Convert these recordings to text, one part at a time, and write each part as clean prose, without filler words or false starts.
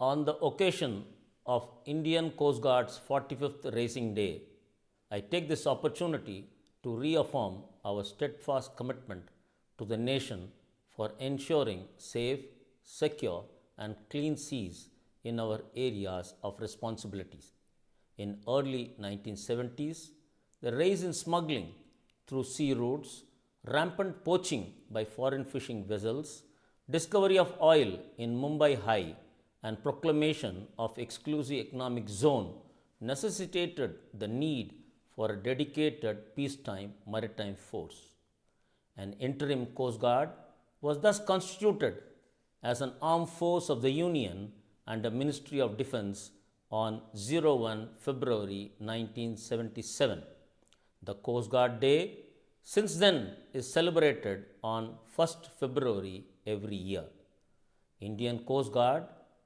On the occasion of Indian Coast Guard's 45th Racing Day, I take this opportunity to reaffirm our steadfast commitment to the nation for ensuring safe, secure, and clean seas in our areas of responsibilities. In early 1970s, the rise in smuggling through sea routes, rampant poaching by foreign fishing vessels, discovery of oil in Mumbai High, and proclamation of exclusive economic zone necessitated the need for a dedicated peacetime maritime force. An interim Coast Guard was thus constituted as an armed force of the Union under Ministry of Defence on 01 February 1977. The Coast Guard Day since then is celebrated on 1st February every year. Indian Coast Guard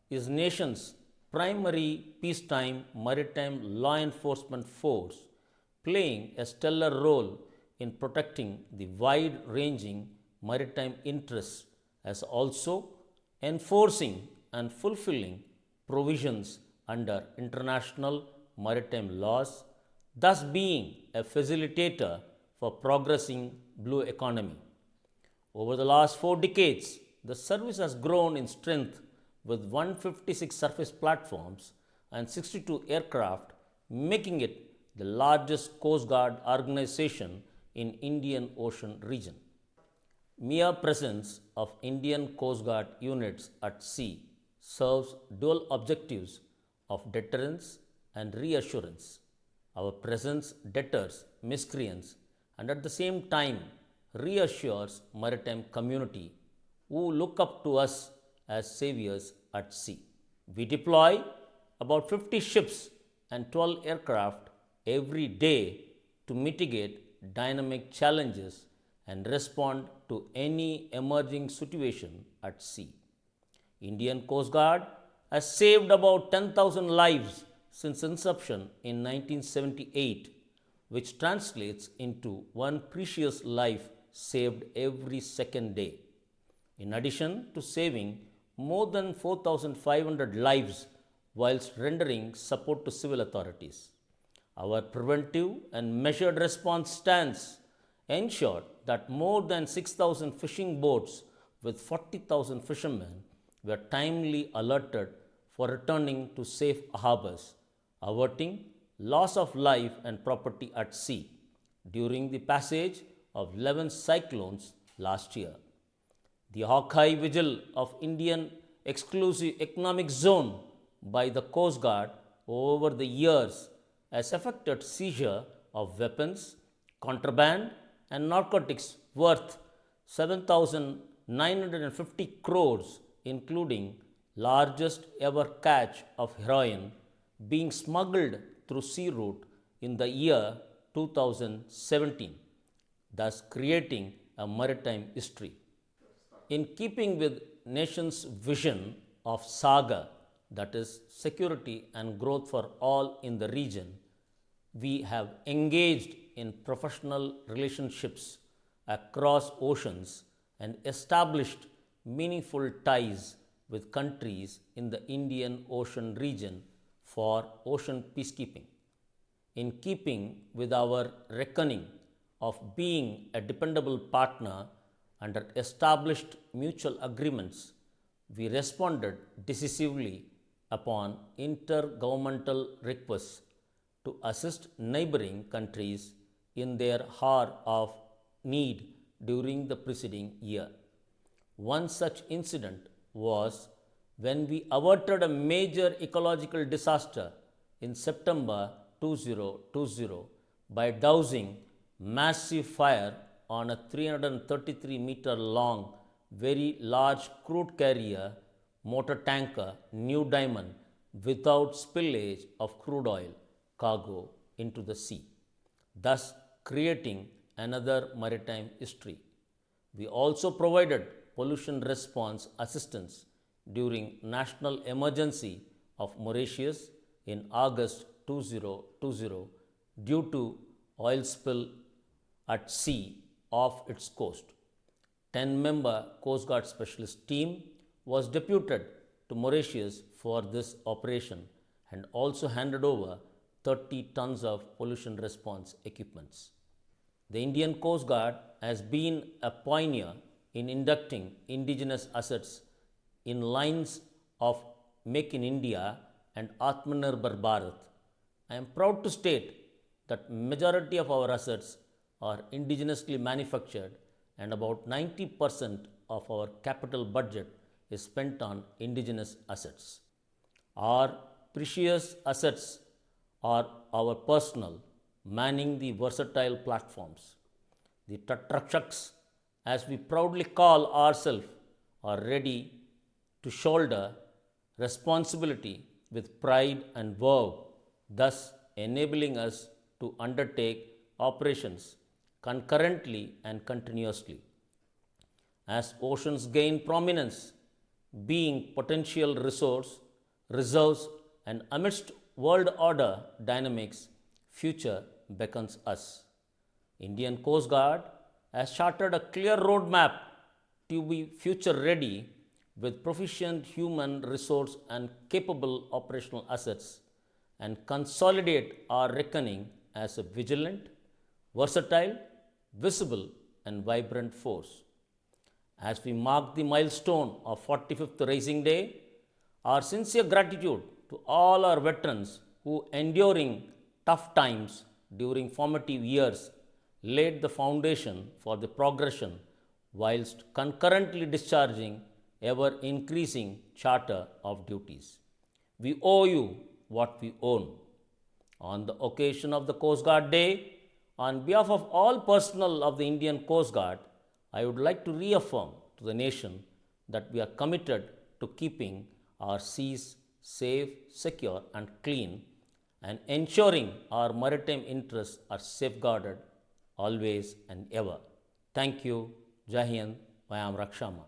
is nation's primary peacetime maritime law enforcement force, playing a stellar role in protecting the wide-ranging maritime interests as also enforcing and fulfilling provisions under international maritime laws, thus being a facilitator for progressing blue economy. Over the last 4 decades, the service has grown in strength with 156 surface platforms and 62 aircraft, making it the largest Coast Guard organization in Indian Ocean region. Mere presence of Indian Coast Guard units at sea serves dual objectives of deterrence and reassurance. Our presence deters miscreants and at the same time reassures maritime community who look up to us as saviors at sea. We deploy about 50 ships and 12 aircraft every day to mitigate dynamic challenges and respond to any emerging situation at sea. Indian Coast Guard has saved about 10,000 lives since inception in 1978, which translates into one precious life saved every second day. In addition to saving more than 4,500 lives whilst rendering support to civil authorities. Our preventive and measured response stance ensured that more than 6,000 fishing boats with 40,000 fishermen were timely alerted for returning to safe harbors, averting loss of life and property at sea during the passage of 11 cyclones last year. The Hawkeye Vigil of Indian Exclusive Economic Zone by the Coast Guard over the years has affected seizure of weapons, contraband, and narcotics worth 7,950 crores, including largest ever catch of heroin being smuggled through sea route in the year 2017, thus creating a maritime history. In keeping with nation's vision of saga, that is security and growth for all in the region, we have engaged in professional relationships across oceans and established meaningful ties with countries in the Indian Ocean region for ocean peacekeeping. In keeping with our reckoning of being a dependable partner under established mutual agreements, we responded decisively upon intergovernmental requests to assist neighboring countries in their hour of need during the preceding year. One such incident was when we averted a major ecological disaster in September 2020 by dousing massive fire on a 333-meter long, very large crude carrier motor tanker New Diamond without spillage of crude oil cargo into the sea, thus creating another maritime history. We also provided pollution response assistance during national emergency of Mauritius in August 2020 due to oil spill at sea off its coast. 10-member Coast Guard specialist team was deputed to Mauritius for this operation and also handed over 30 tons of pollution response equipments. The Indian Coast Guard has been a pioneer in inducting indigenous assets in lines of Make in India and Atmanirbhar Bharat. I am proud to state that majority of our assets are indigenously manufactured and about 90% of our capital budget is spent on indigenous assets. Our precious assets are our personnel manning the versatile platforms. The trucks, as we proudly call ourselves, are ready to shoulder responsibility with pride and verve, thus enabling us to undertake operations concurrently and continuously. As oceans gain prominence, being potential reserves, and amidst world order dynamics, future beckons us. Indian Coast Guard has charted a clear roadmap to be future ready with proficient human resource and capable operational assets and consolidate our reckoning as a vigilant, versatile, visible, and vibrant force. As we mark the milestone of 45th Racing Day, our sincere gratitude to all our veterans who, enduring tough times during formative years, laid the foundation for the progression whilst concurrently discharging ever increasing charter of duties. We owe you what we own. On the occasion of the Coast Guard Day, on behalf of all personnel of the Indian Coast Guard, I would like to reaffirm to the nation that we are committed to keeping our seas safe, secure, and clean, and ensuring our maritime interests are safeguarded always and ever. Thank you. Jai Hind. Vayam Rakshama.